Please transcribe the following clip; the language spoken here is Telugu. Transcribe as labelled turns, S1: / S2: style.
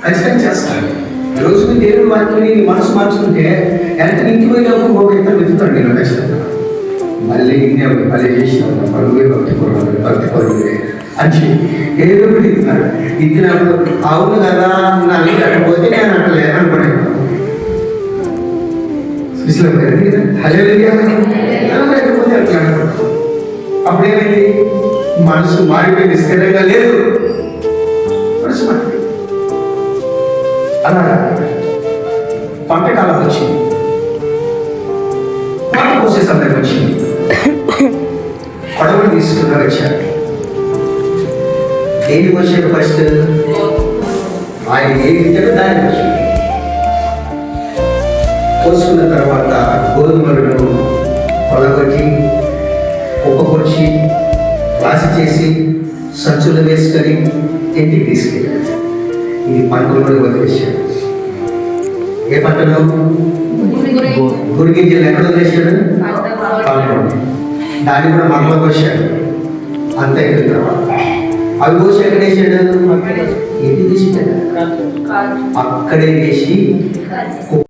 S1: ఖచ్చితంగా చేస్తాను. రోజు దేవుడు వాక్యాన్ని నీ మనసు మార్చుకుంటే ఎంత ఇంటికి పోయినప్పుడు ఒక ఇద్దరు వెతుకుతాడు నేను ఖచ్చితంగా. మళ్ళీ ఇన్ని మళ్ళీ చేసిన పరుగులే భక్తి పరుగులే అని ఏదో ఒకటి ఇస్తున్నాడు. ఇచ్చినప్పుడు అవును కదా నాకు అక్కడిపోతే నేను అక్కడ లేననుకోండి అప్పుడేమైంది? మనసు మారిపోయింది, స్థిరంగా లేదు. మనసు మారిపోయింది. అలా పంటకాలం వచ్చింది, పంట కోసే సందర్భం వచ్చింది. పడవలు తీసుకున్నారు, వచ్చారు. దేనికి వచ్చాడు? ఫస్ట్ ఆయన ఏది ఇచ్చాడో దానికి వచ్చాడు. కోసుకున్న తర్వాత గోధుమలను పొలగొట్టి కుప్పకొచ్చి రాసి చేసి సంచులు వేసుకొని ఇంటికి తీసుకెళ్ళాడు. ఇది పంటలు కూడా వదిలేశాడు. ఏ పంటలో? గురిగింజలు ఎక్కడ వదిలేశాడు? పంటలు. దాన్ని కూడా మరలో వచ్చాడు. అంతే తర్వాత అవి పోసి ఎక్కడ వేసాడు? ఇంటికి తీసుకెళ్ళాడు. అక్కడే వేసి